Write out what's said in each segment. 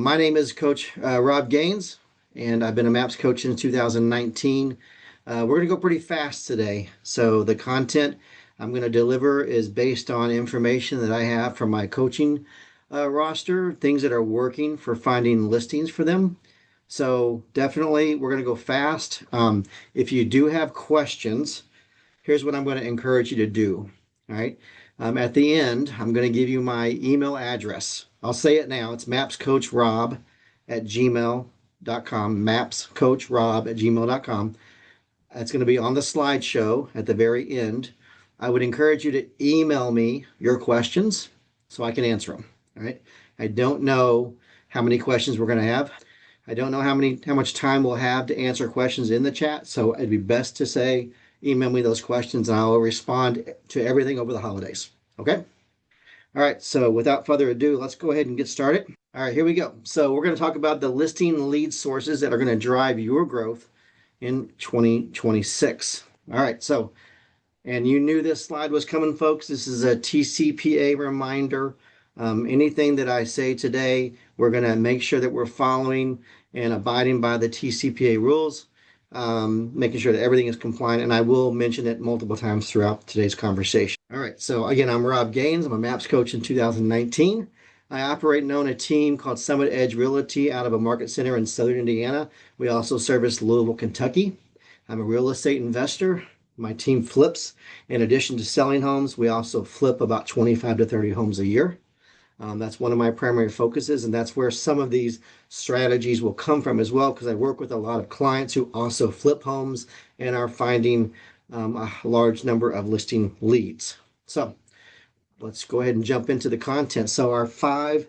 My name is Coach Rob Gaines, and I've been a MAPS coach since 2019. We're going to go pretty fast today. So, the content I'm going to deliver is based on information that I have from my coaching roster, things that are working for finding listings for them. So, definitely, we're going to go fast. If you do have questions, here's what I'm going to encourage you to do. All right. At the end, I'm going to give you my email address. I'll say it now. It's mapscoachrob@gmail.com. Mapscoachrob@gmail.com. That's going to be on the slideshow at the very end. I would encourage you to email me your questions so I can answer them. All right. I don't know how many questions we're going to have. I don't know how much time we'll have to answer questions in the chat. So it'd be best to say, email me those questions and I will respond to everything over the holidays. Okay. All right. So without further ado, let's go ahead and get started. All right, here we go. So we're going to talk about the listing lead sources that are going to drive your growth in 2026. All right. So, and you knew this slide was coming, folks. This is a TCPA reminder. Anything that I say today, we're going to make sure that we're following and abiding by the TCPA rules, making sure that everything is compliant. And I will mention it multiple times throughout today's conversation. All right. So again, I'm Rob Gaines. I'm a MAPS coach in 2019. I operate and own a team called Summit Edge Realty out of a market center in Southern Indiana. We also service Louisville, Kentucky. I'm a real estate investor. My team flips. In addition to selling homes, we also flip about 25 to 30 homes a year. That's one of my primary focuses, and that's where some of these strategies will come from as well, because I work with a lot of clients who also flip homes and are finding a large number of listing leads. So let's go ahead and jump into the content. So our 5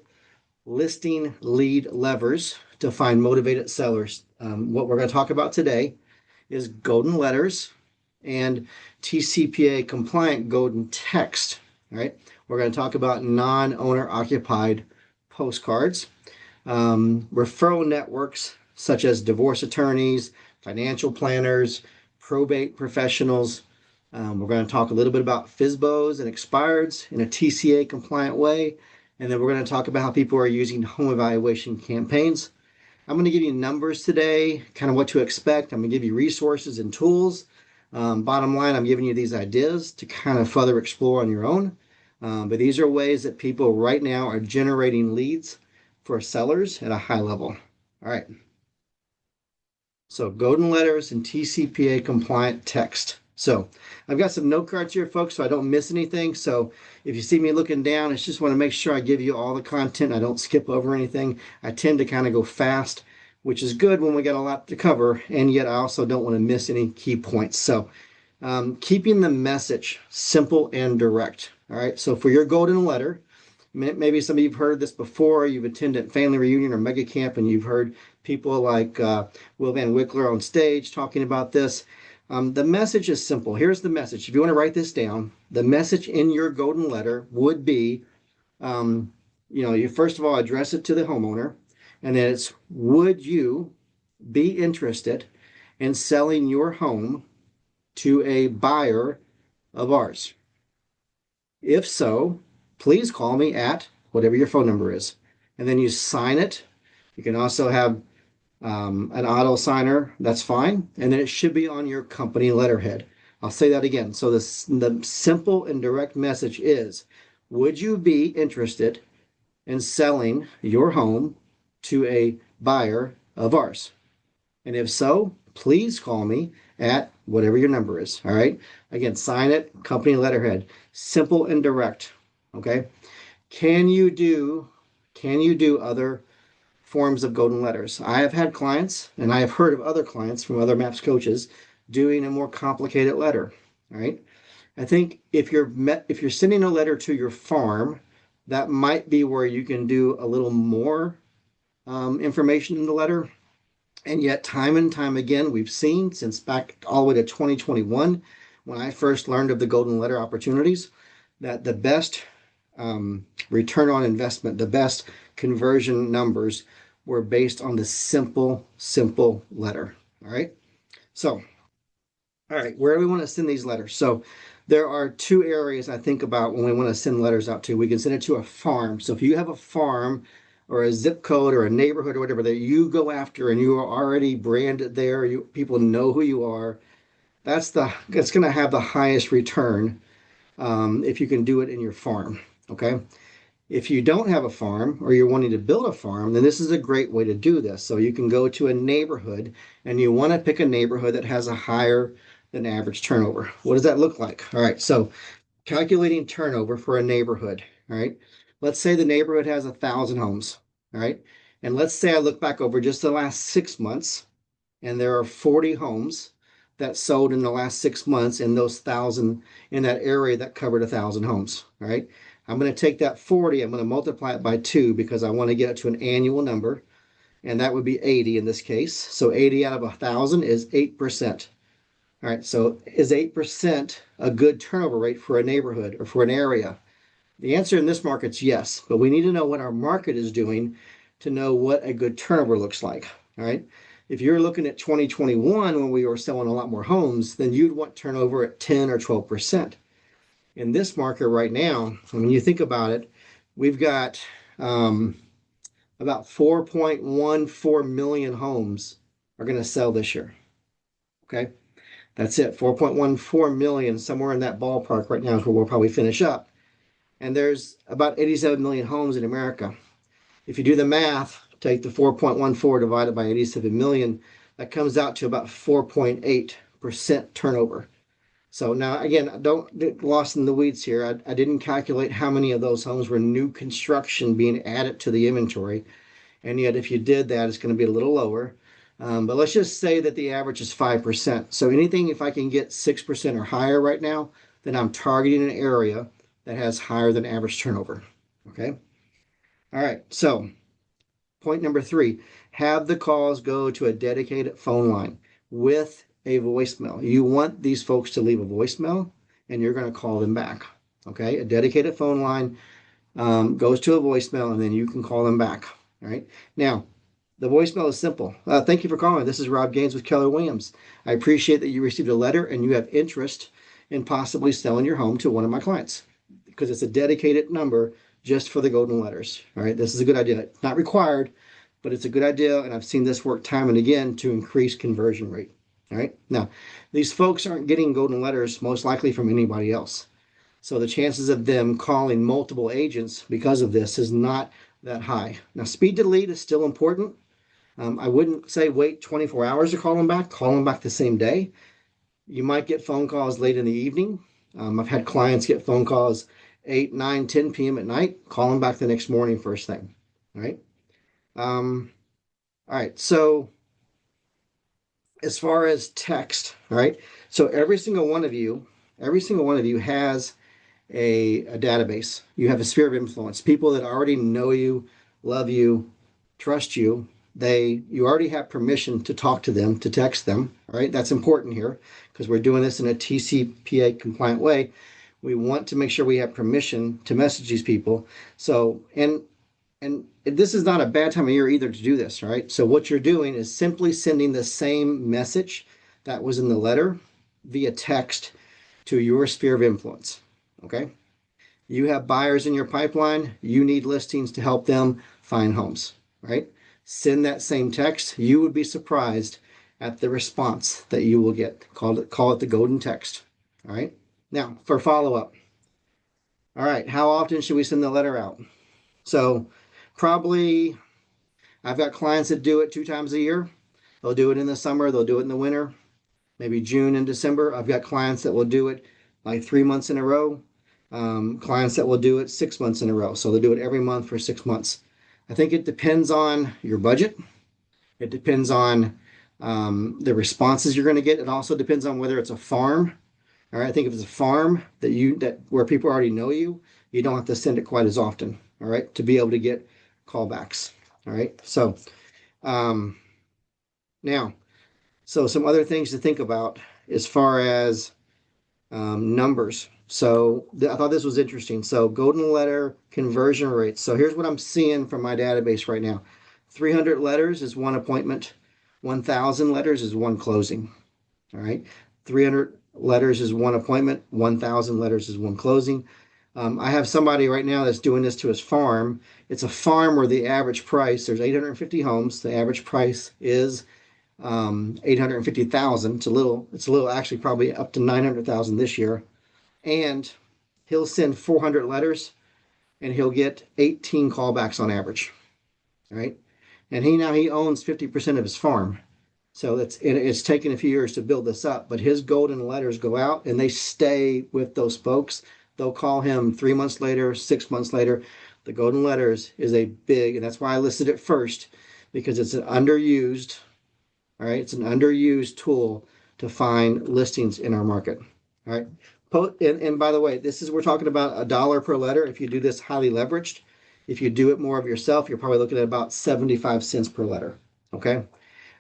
listing lead levers to find motivated sellers. What we're going to talk about today is golden letters and TCPA compliant golden text. All right. We're going to talk about non-owner occupied postcards, referral networks such as divorce attorneys, financial planners, probate professionals. We're going to talk a little bit about FSBOs and expireds in a TCA compliant way. And then we're going to talk about how people are using home evaluation campaigns. I'm going to give you numbers today, kind of what to expect. I'm going to give you resources and tools. Bottom line, I'm giving you these ideas to kind of further explore on your own. But these are ways that people right now are generating leads for sellers at a high level. All right. So golden letters and TCPA compliant text. So I've got some note cards here, folks, so I don't miss anything. So if you see me looking down, I just want to make sure I give you all the content. I don't skip over anything. I tend to kind of go fast, which is good when we got a lot to cover. And yet I also don't want to miss any key points. So keeping the message simple and direct. All right. So for your golden letter, maybe some of you've heard this before. You've attended family reunion or mega camp, and you've heard people like Will Van Wickler on stage talking about this. The message is simple. Here's the message. If you want to write this down, the message in your golden letter would be, you first of all address it to the homeowner, and then it's, would you be interested in selling your home to a buyer of ours? If so, please call me at whatever your phone number is. And then you sign it. You can also have an auto signer, that's fine. And then it should be on your company letterhead. I'll say that again. So the simple and direct message is, would you be interested in selling your home to a buyer of ours? And if so, please call me at whatever your number is. All right. Again, sign it, company letterhead, simple and direct. Okay. Can you do other forms of golden letters? I have had clients, and I have heard of other clients from other MAPS coaches doing a more complicated letter. All right. I think if you're sending a letter to your farm, that might be where you can do a little more information in the letter. And yet, time and time again, we've seen since back all the way to 2021, when I first learned of the golden letter opportunities, that the best return on investment, the best conversion numbers were based on the simple letter. All right. So, all right, where do we want to send these letters? So there are 2 areas I think about when we want to send letters out to. We can send it to a farm. So if you have a farm or a zip code or a neighborhood or whatever that you go after and you are already branded there, people know who you are, that's going to have the highest return if you can do it in your farm. Okay. If you don't have a farm or you're wanting to build a farm, then this is a great way to do this. So you can go to a neighborhood and you want to pick a neighborhood that has a higher than average turnover. What does that look like? All right, so calculating turnover for a neighborhood. All right, let's say the neighborhood has 1,000 homes. All right, and let's say I look back over just the last 6 months and there are 40 homes that sold in the last 6 months in those thousand in that area that covered 1,000 homes. All right. I'm going to take that 40, I'm going to multiply it by 2 because I want to get it to an annual number, and that would be 80 in this case. So 80 out of 1,000 is 8%. All right, so is 8% a good turnover rate for a neighborhood or for an area? The answer in this market is yes, but we need to know what our market is doing to know what a good turnover looks like. All right. If you're looking at 2021 when we were selling a lot more homes, then you'd want turnover at 10 or 12%. In this market right now, when you think about it, we've got about 4.14 million homes are going to sell this year. Okay. That's it. 4.14 million, somewhere in that ballpark right now is where we'll probably finish up. And there's about 87 million homes in America. If you do the math, take the 4.14 divided by 87 million, that comes out to about 4.8% turnover. So now, again, don't get lost in the weeds here. I didn't calculate how many of those homes were new construction being added to the inventory. And yet, if you did that, it's going to be a little lower. But let's just say that the average is 5%. So anything, if I can get 6% or higher right now, then I'm targeting an area that has higher than average turnover. Okay. All right. So point number 3, have the calls go to a dedicated phone line with a voicemail. You want these folks to leave a voicemail and you're going to call them back. Okay. A dedicated phone line goes to a voicemail and then you can call them back. All right. Now, the voicemail is simple. Thank you for calling. This is Rob Gaines with Keller Williams. I appreciate that you received a letter and you have interest in possibly selling your home to one of my clients because it's a dedicated number just for the golden letters. All right. This is a good idea. It's not required, but it's a good idea. And I've seen this work time and again to increase conversion rate. All right. Now, these folks aren't getting golden letters most likely from anybody else. So the chances of them calling multiple agents because of this is not that high. Now, speed to lead is still important. I wouldn't say wait 24 hours to call them back. Call them back the same day. You might get phone calls late in the evening. I've had clients get phone calls 8, 9, 10 p.m. at night. Call them back the next morning first thing. All right. All right. So as far as text, all right. So every single one of you has a database. You have a sphere of influence. People that already know you, love you, trust you. You already have permission to talk to them, to text them. All right. That's important here because we're doing this in a TCPA compliant way. We want to make sure we have permission to message these people. So, and this is not a bad time of year either to do this, right? So what you're doing is simply sending the same message that was in the letter via text to your sphere of influence. Okay. You have buyers in your pipeline. You need listings to help them find homes, right? Send that same text. You would be surprised at the response that you will get. Call it the golden text. All right. Now for follow-up. All right. How often should we send the letter out? So probably I've got clients that do it 2 times a year. They'll do it in the summer. They'll do it in the winter, maybe June and December. I've got clients that will do it like 3 months in a row. Clients that will do it 6 months in a row. So they'll do it every month for 6 months. I think it depends on your budget. It depends on the responses you're going to get. It also depends on whether it's a farm. All right. I think if it's a farm that where people already know you, you don't have to send it quite as often. All right. To be able to get callbacks. All right. So now, so some other things to think about as far as numbers. So I thought this was interesting. So golden letter conversion rates. So here's what I'm seeing from my database right now. 300 letters is 1 appointment. 1,000 letters is 1 closing. All right. 300 letters is 1 appointment. 1,000 letters is 1 closing. I have somebody right now that's doing this to his farm. It's a farm where the average price, there's 850 homes. The average price is 850,000. It's a little actually probably up to 900,000 this year. And he'll send 400 letters and he'll get 18 callbacks on average, right? And he owns 50% of his farm. So it's taken a few years to build this up, but his golden letters go out and they stay with those folks. They'll call him 3 months later, 6 months later. The golden letters is a big, and that's why I listed it first, because it's an underused, all right, it's an underused tool to find listings in our market. All right. And by the way, we're talking about $1 per letter. If you do this highly leveraged, if you do it more of yourself, you're probably looking at about 75 cents per letter. Okay.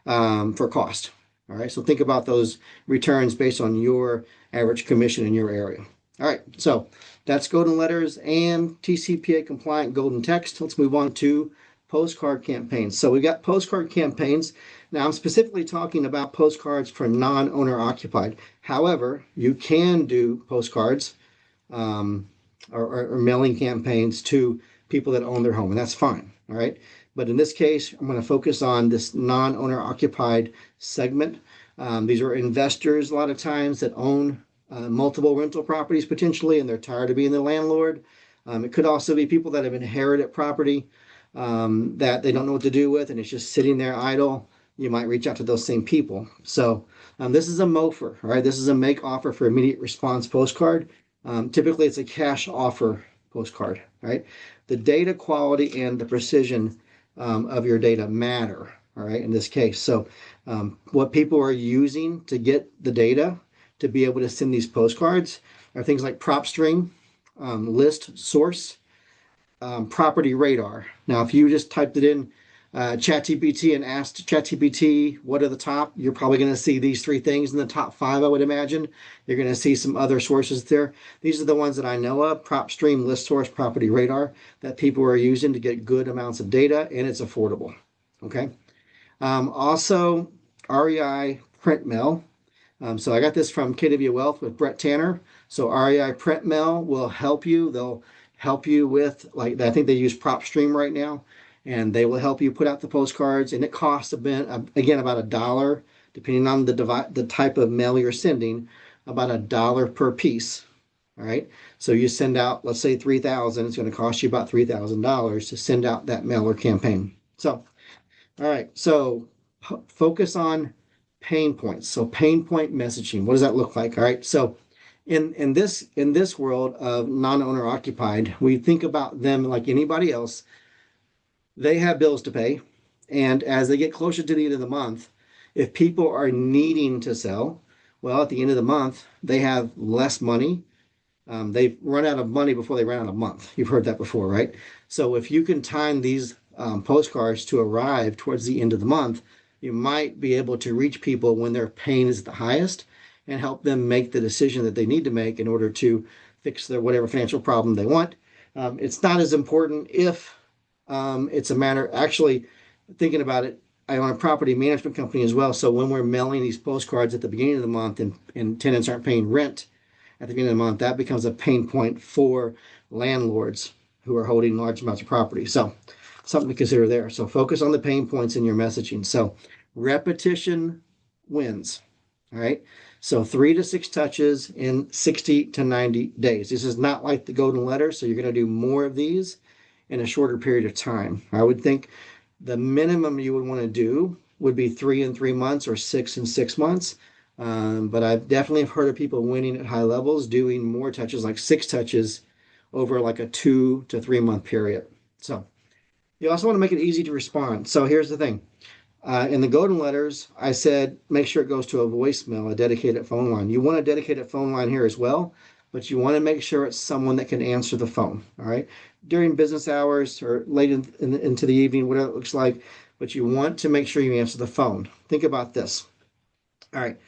For cost. All right. So think about those returns based on your average commission in your area. All right. So that's golden letters and TCPA compliant golden text. Let's move on to postcard campaigns. So we've got postcard campaigns. Now I'm specifically talking about postcards for non-owner occupied. However, you can do postcards or mailing campaigns to people that own their home, and that's fine. All right. But in this case, I'm going to focus on this non-owner occupied segment. These are investors a lot of times that own multiple rental properties potentially, and they're tired of being the landlord. It could also be people that have inherited property that they don't know what to do with, and it's just sitting there idle. You might reach out to those same people. So this is a MOFR, all right? This is a make offer for immediate response postcard. Typically, it's a cash offer postcard, right? The data quality and the precision of your data matter, all right, in this case. So what people are using to get the data to be able to send these postcards are things like PropStream, List Source, Property Radar. Now, if you just typed it in ChatGPT and asked ChatGPT what are the top, you're probably going to see these three things in the top five, I would imagine. You're going to see some other sources there. These are the ones that I know of: PropStream, List Source, Property Radar, that people are using to get good amounts of data, and it's affordable. Okay. Also, REI Print Mail. So I got this from KW Wealth with Brett Tanner. So REI Print Mail will help you. They'll help you with, like, I think they use PropStream right now, and they will help you put out the postcards, and it costs a bit, again, about $1, depending on the type of mail you're sending, about $1 per piece. All right. So you send out, let's say 3,000, it's going to cost you about $3,000 to send out that mailer campaign. So, all right. So focus on pain points. So pain point messaging, what does that look like? All right. So in this world of non-owner occupied, we think about them like anybody else. They have bills to pay, and as they get closer to the end of the month, if people are needing to sell, well, at the end of the month they have less money. They've run out of money before they ran out of month. You've heard that before, right? So if you can time these postcards to arrive towards the end of the month, you might be able to reach people when their pain is the highest and help them make the decision that they need to make in order to fix their whatever financial problem they want. It's not as important if it's a matter, actually, thinking about it, I own a property management company as well. So when we're mailing these postcards at the beginning of the month and tenants aren't paying rent at the beginning of the month, that becomes a pain point for landlords who are holding large amounts of property. So something to consider there. So focus on the pain points in your messaging. So repetition wins. All right. So 3 to 6 touches in 60 to 90 days. This is not like the golden letter. So you're going to do more of these in a shorter period of time. I would think the minimum you would want to do would be 3 in 3 months or 6 in 6 months. But I've definitely heard of people winning at high levels, doing more touches, like 6 touches over like a 2 to 3 month period. So you also want to make it easy to respond. So here's the thing. In the golden letters, I said, make sure it goes to a voicemail, a dedicated phone line. You want a dedicated phone line here as well, but you want to make sure it's someone that can answer the phone. All right. During business hours or late into the evening, whatever it looks like, but you want to make sure you answer the phone. Think about this. All right.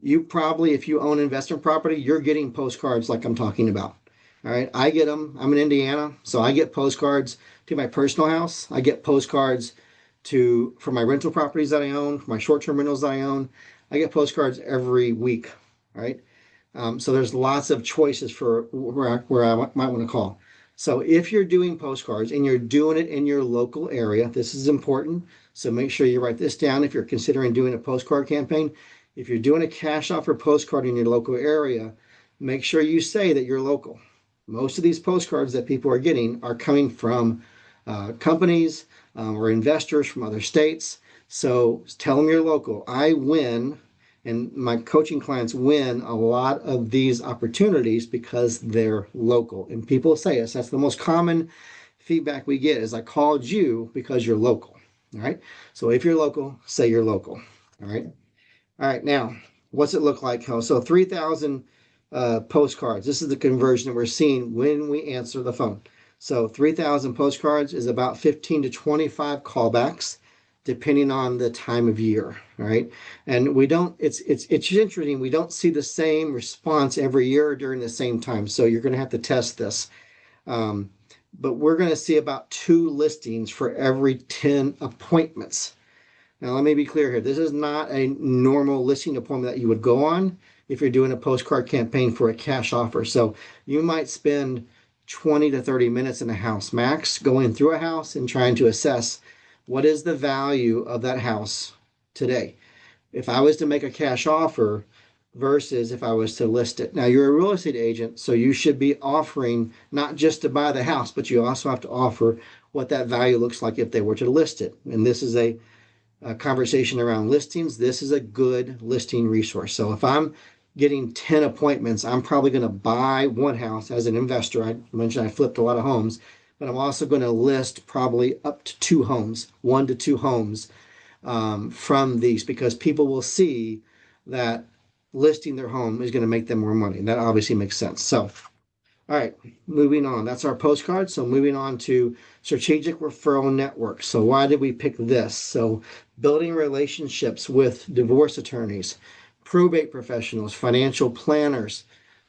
You probably, if you own investment property, you're getting postcards like I'm talking about. All right. I get them. I'm in Indiana, so I get postcards to my personal house. I get postcards for my rental properties that I own, for my short-term rentals that I own. I get postcards every week. All right. So there's lots of choices for where I might want to call. So if you're doing postcards and you're doing it in your local area, this is important. So make sure you write this down if you're considering doing a postcard campaign. If you're doing a cash offer postcard in your local area, make sure you say that you're local. Most of these postcards that people are getting are coming from companies or investors from other states. So tell them you're local. I win, and my coaching clients win a lot of these opportunities because they're local. And people say us, that's the most common feedback we get is I called you because you're local. All right. So if you're local, say you're local. All right. All right. Now, what's it look like? So 3,000 postcards. This is the conversion that we're seeing when we answer the phone. So 3,000 postcards is about 15 to 25 callbacks, depending on the time of year, right? And we don't, it's interesting, we don't see the same response every year during the same time. So you're going to have to test this. But we're going to see about 2 listings for every 10 appointments. Now, let me be clear here. This is not a normal listing appointment that you would go on if you're doing a postcard campaign for a cash offer. So you might spend 20 to 30 minutes in a house max going through a house and trying to assess what is the value of that house today. If I was to make a cash offer versus if I was to list it. Now, you're a real estate agent, so you should be offering not just to buy the house, but you also have to offer what that value looks like if they were to list it. And this is a conversation around listings. This is a good listing resource. So if I'm getting 10 appointments, I'm probably going to buy one house as an investor. I mentioned I flipped a lot of homes, but I'm also going to list probably up to 2 homes, 1 to 2 homes from these, because people will see that listing their home is going to make them more money. And that obviously makes sense. So, all right, moving on. That's our postcard. So moving on to strategic referral network. So why did we pick this? So building relationships with divorce attorneys, probate professionals, financial planners.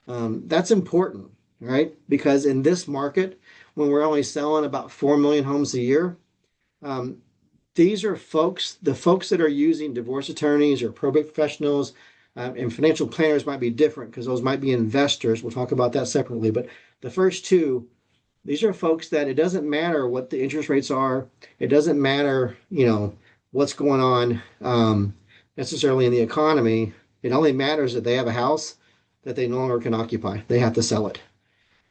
That's important, right? Because in this market, when we're only selling about 4 million homes a year, these are the folks that are using divorce attorneys or probate professionals, and financial planners might be different because those might be investors. We'll talk about that separately. But the first 2, these are folks that it doesn't matter what the interest rates are. It doesn't matter, what's going on necessarily in the economy. It only matters that they have a house that they no longer can occupy. They have to sell it.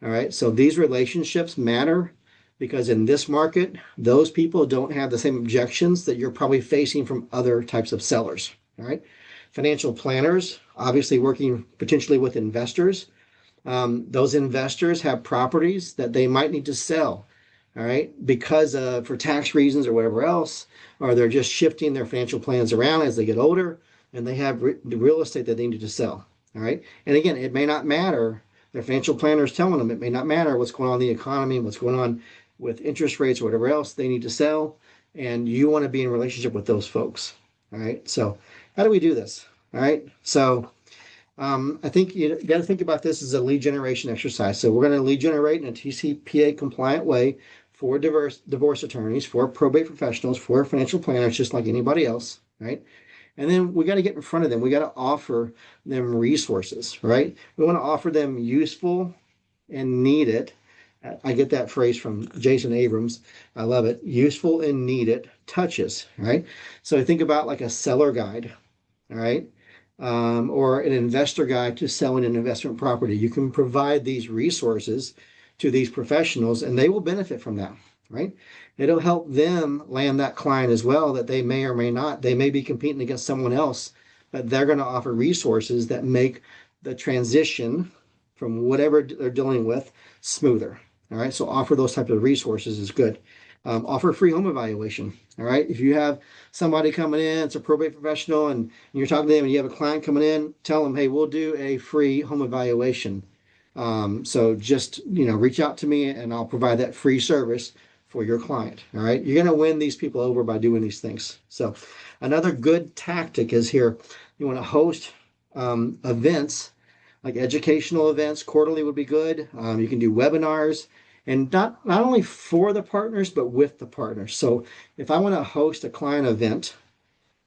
All right. So these relationships matter because in this market, those people don't have the same objections that you're probably facing from other types of sellers. All right. Financial planners, obviously working potentially with investors. Those investors have properties that they might need to sell. All right. Because for tax reasons or whatever else, or they're just shifting their financial plans around as they get older and they have the real estate that they need to sell. All right. And again, it may not matter. Their financial planner is telling them it may not matter what's going on in the economy, what's going on with interest rates or whatever else they need to sell. And you want to be in relationship with those folks. All right. So how do we do this? All right. So I think you got to think about this as a lead generation exercise. So we're going to lead generate in a TCPA compliant way for divorce attorneys, for probate professionals, for financial planners, just like anybody else, right? And then we got to get in front of them. We got to offer them resources, right? We want to offer them useful and needed. I get that phrase from Jason Abrams. I love it. Useful and needed touches, right? So think about like a seller guide, all right? Or an investor guide to selling an investment property. You can provide these resources to these professionals and they will benefit from that, right? It'll help them land that client as well that they may or may not. They may be competing against someone else, but they're going to offer resources that make the transition from whatever they're dealing with smoother. All right. So offer those types of resources is good. Offer free home evaluation. All right. If you have somebody coming in, it's a probate professional, and you're talking to them and you have a client coming in, tell them, hey, we'll do a free home evaluation. So just, reach out to me and I'll provide that free service for your client. All right. You're going to win these people over by doing these things. So another good tactic is here. You want to host events like educational events. Quarterly would be good. You can do webinars. And not only for the partners, but with the partners. So if I want to host a client event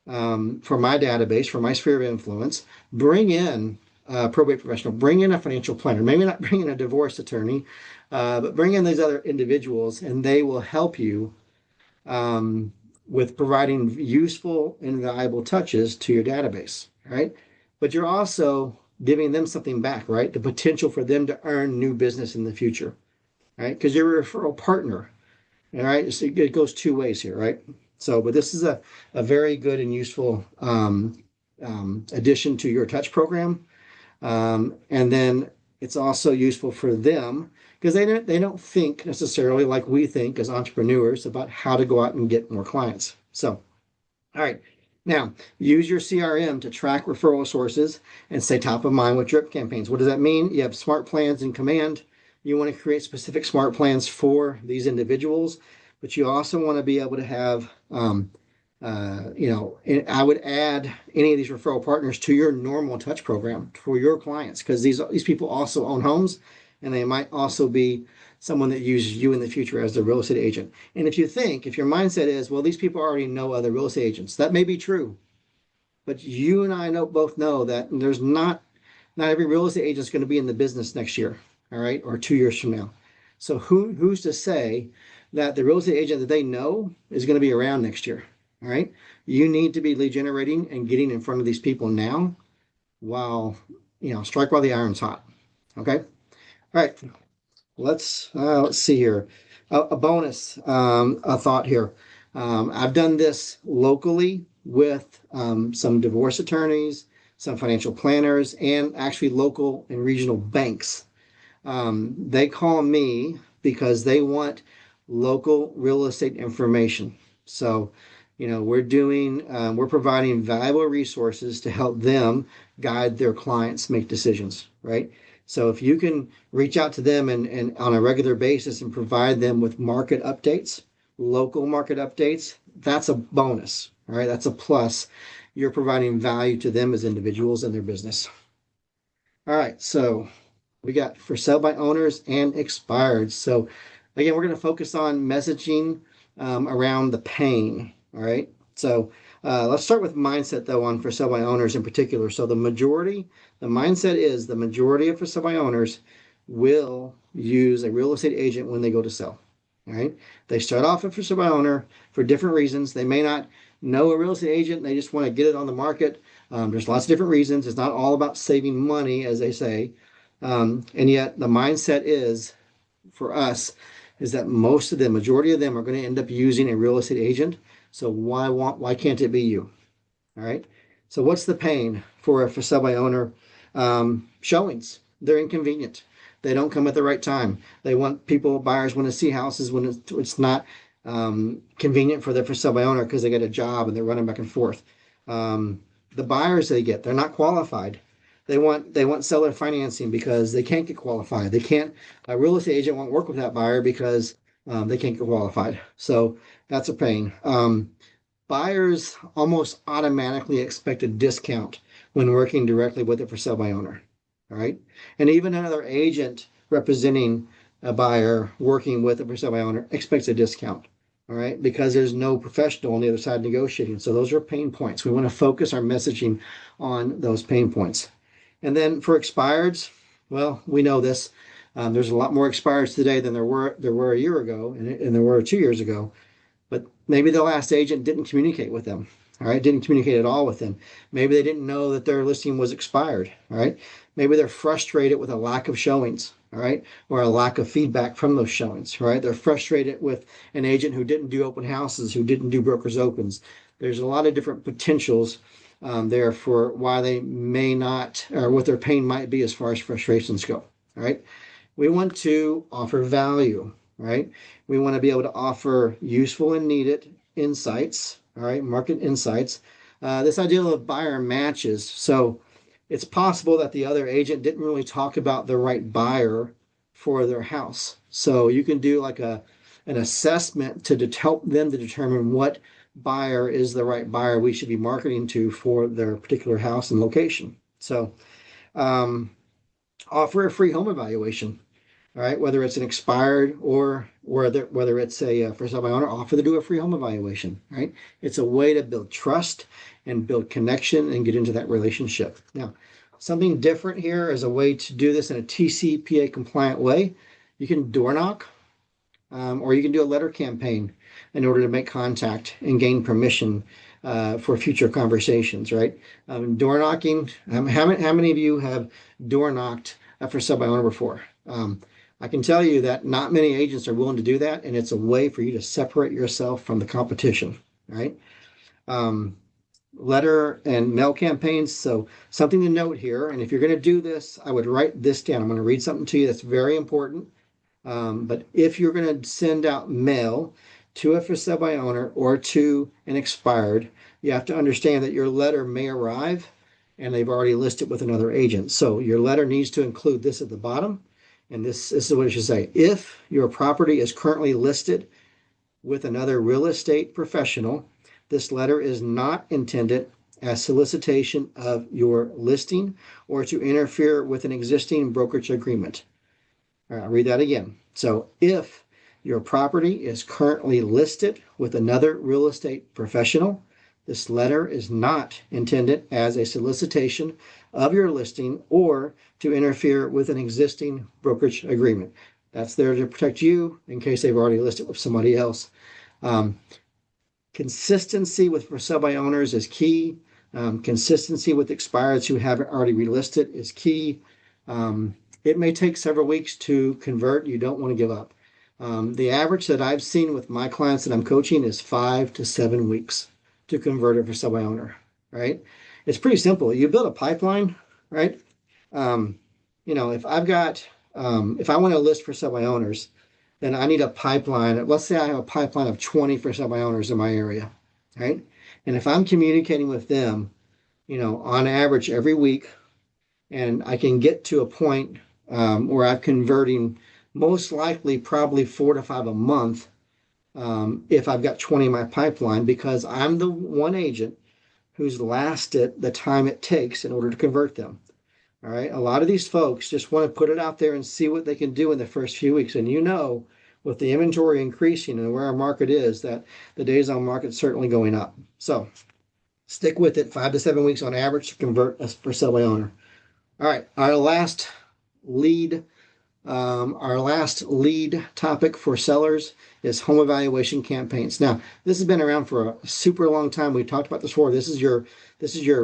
for my database, for my sphere of influence, bring in probate professional, bring in a financial planner, maybe not bring in a divorce attorney, but bring in these other individuals, and they will help you um, with providing useful and valuable touches to your database, right? But you're also giving them something back, right? The potential for them to earn new business in the future, right? Because you're a referral partner, all right? So it goes two ways here, right? So, but this is a very good and useful addition to your touch program. And then it's also useful for them because they don't think necessarily like we think as entrepreneurs about how to go out and get more clients. So, all right. Now, use your CRM to track referral sources and stay top of mind with drip campaigns. What does that mean? You have smart plans in command. You want to create specific smart plans for these individuals, but you also want to be able to have I would add any of these referral partners to your normal touch program for your clients because these people also own homes and they might also be someone that uses you in the future as their real estate agent. And if your mindset is, well, these people already know other real estate agents, that may be true, but you and I both know that there's not every real estate agent is going to be in the business next year, all right, or 2 years from now. So who's to say that the real estate agent that they know is going to be around next year? All right. You need to be lead generating and getting in front of these people now while, strike while the iron's hot. Okay. All right. Let's see here. A bonus, a thought here. I've done this locally with some divorce attorneys, some financial planners, and actually local and regional banks. They call me because they want local real estate information. So, we're providing valuable resources to help them guide their clients make decisions, right? So if you can reach out to them and on a regular basis and provide them with market updates, local market updates, that's a bonus, all right? That's a plus. You're providing value to them as individuals and their business. All right, so we got for sale by owners and expired. So again, we're going to focus on messaging around the pain. All right. So let's start with mindset though on for sale by owners in particular. So the mindset is the majority of for sale by owners will use a real estate agent when they go to sell. All right. They start off at for sale by owner for different reasons. They may not know a real estate agent. They just want to get it on the market. There's lots of different reasons. It's not all about saving money, as they say. And yet the mindset is for us is that majority of them are going to end up using a real estate agent. So why can't it be you? All right. So what's the pain for a for sale by owner? Showings. They're inconvenient. They don't come at the right time. Buyers want to see houses when it's not convenient for their for sale by owner because they get a job and they're running back and forth. The buyers they're not qualified. They want seller financing because they can't get qualified. A real estate agent won't work with that buyer because they can't get qualified. So that's a pain. Buyers almost automatically expect a discount when working directly with a for sale by owner. All right. And even another agent representing a buyer working with a for sale by owner expects a discount. All right. Because there's no professional on the other side negotiating. So those are pain points. We want to focus our messaging on those pain points. And then for expireds, well, we know this. There's a lot more expireds today than there were a year ago and there were 2 years ago. But maybe the last agent didn't communicate with them. All right, didn't communicate at all with them. Maybe they didn't know that their listing was expired. All right, maybe they're frustrated with a lack of showings. All right, or a lack of feedback from those showings. Right, they're frustrated with an agent who didn't do open houses, who didn't do brokers opens. There's a lot of different potentials there for why they may not, or what their pain might be as far as frustrations go. All right, we want to offer value. Right, we want to be able to offer useful and needed insights. All right, market insights. This idea of buyer matches. So it's possible that the other agent didn't really talk about the right buyer for their house. So you can do like an assessment to help them to determine what buyer is the right buyer we should be marketing to for their particular house and location. So offer a free home evaluation. All right, whether it's an expired or whether it's a for sale by owner, offer to do a free home evaluation. Right, it's a way to build trust and build connection and get into that relationship. Now, something different here as a way to do this in a TCPA compliant way. You can door knock, or you can do a letter campaign in order to make contact and gain permission for future conversations, right? Door knocking, how many of you have door knocked for sub by owner before? I can tell you that not many agents are willing to do that, and it's a way for you to separate yourself from the competition, right? Letter and mail campaigns. So something to note here, and if you're going to do this, I would write this down. I'm going to read something to you that's very important. But if you're going to send out mail to a for sale by owner or to an expired, you have to understand that your letter may arrive and they've already listed with another agent. So your letter needs to include this at the bottom. And this is what it should say. If your property is currently listed with another real estate professional, this letter is not intended as solicitation of your listing or to interfere with an existing brokerage agreement. All right, I'll read that again. So if your property is currently listed with another real estate professional, this letter is not intended as a solicitation of your listing or to interfere with an existing brokerage agreement. That's there to protect you in case they've already listed with somebody else. Consistency with for sale by owners is key. Consistency with expireds who haven't already relisted is key. It may take several weeks to convert. You don't want to give up. The average that I've seen with my clients that I'm coaching is 5 to 7 weeks to convert it for sale by owner, right? It's pretty simple. You build a pipeline, right? If I've got, if I want to list for sale by owners, then I need a pipeline. Let's say I have a pipeline of 20 for sale by owners in my area, right? And if I'm communicating with them, on average every week, and I can get to a point where I'm converting most likely probably 4 to 5 a month if I've got 20 in my pipeline, because I'm the one agent who's lasted the time it takes in order to convert them. All right. A lot of these folks just want to put it out there and see what they can do in the first few weeks. And with the inventory increasing and where our market is, that the days on market is certainly going up. So stick with it, 5 to 7 weeks on average to convert us for sale by owner. All right. Our last lead topic for sellers is home evaluation campaigns. Now, this has been around for a super long time. We talked about this before. This is your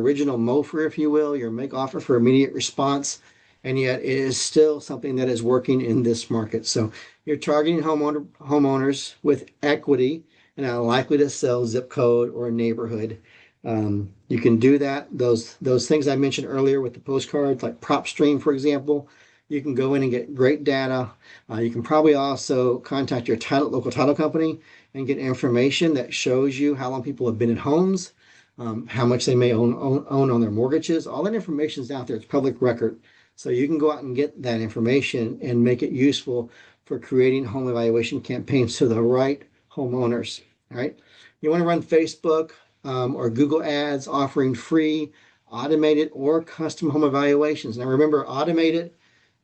original MOFR, if you will, your make offer for immediate response, and yet it is still something that is working in this market. So you're targeting homeowners with equity and are likely to sell zip code or neighborhood. You can do that. Those things I mentioned earlier with the postcards, like PropStream, for example. You can go in and get great data. You can probably also contact your local title company and get information that shows you how long people have been in homes, how much they may own on their mortgages. All that information is out there. It's public record. So you can go out and get that information and make it useful for creating home evaluation campaigns to the right homeowners. All right. You want to run Facebook or Google ads offering free, automated, or custom home evaluations. Now remember, automated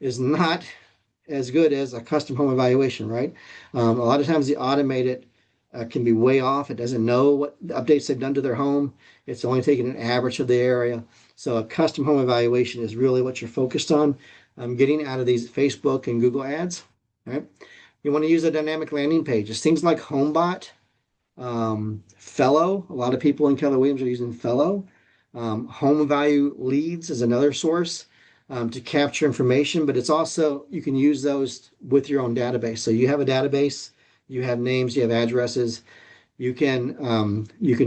is not as good as a custom home evaluation, right? A lot of times the automated can be way off. It doesn't know what updates they've done to their home. It's only taking an average of the area. So a custom home evaluation is really what you're focused on, getting out of these Facebook and Google ads, right? You want to use a dynamic landing page. It's things like HomeBot, Fellow. A lot of people in Keller Williams are using Fellow. Home Value Leads is another source to capture information, but it's also, you can use those with your own database. So you have a database, you have names, you have addresses. You can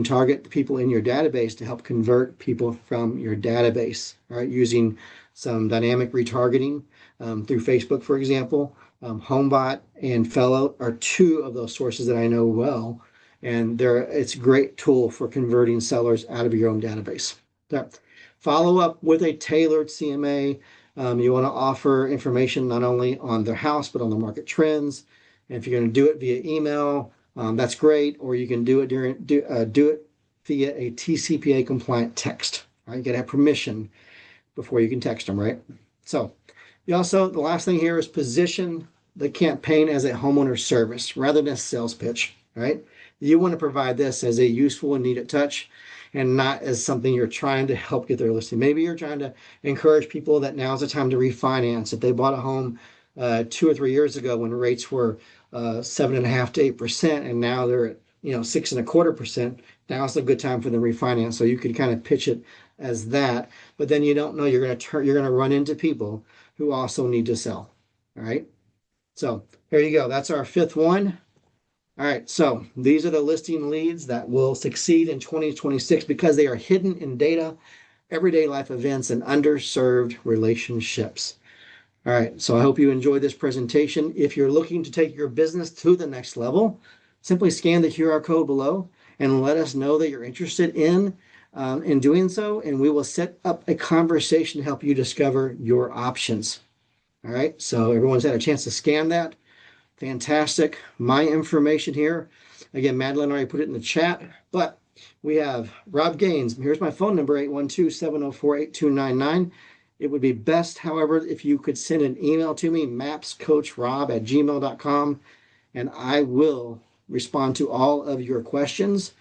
target the people in your database to help convert people from your database, right? Using some dynamic retargeting through Facebook, for example. HomeBot and Fellow are two of those sources that I know well, and it's a great tool for converting sellers out of your own database. So, follow up with a tailored CMA. You want to offer information not only on their house, but on the market trends. And if you're going to do it via email, that's great. Or you can do it via a TCPA compliant text. Right? You got to have permission before you can text them, right? So the last thing here is position the campaign as a homeowner service rather than a sales pitch, right? You want to provide this as a useful and needed touch and not as something you're trying to help get their listing. Maybe you're trying to encourage people that now's the time to refinance. If they bought a home 2 or 3 years ago when rates were 7.5% to 8%, and now they're at 6.25%, now's a good time for them to refinance. So you could kind of pitch it as that, but then you don't know you're going to run into people who also need to sell. All right. So here you go. That's our fifth one. All right, so these are the listing leads that will succeed in 2026 because they are hidden in data, everyday life events, and underserved relationships. All right, so I hope you enjoyed this presentation. If you're looking to take your business to the next level, simply scan the QR code below and let us know that you're interested in doing so, and we will set up a conversation to help you discover your options. All right, so everyone's had a chance to scan that. Fantastic. My information here. Again, Madeline already put it in the chat, but we have Rob Gaines. Here's my phone number, 812-704-8299. It would be best, however, if you could send an email to me, mapscoachrob@gmail.com, and I will respond to all of your questions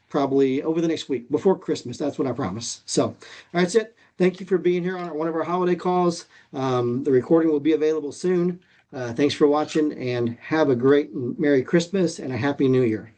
probably over the next week, before Christmas. That's what I promise. So, all right, that's it. Thank you for being here on one of our holiday calls. The recording will be available soon. Thanks for watching, and have a great Merry Christmas and a Happy New Year.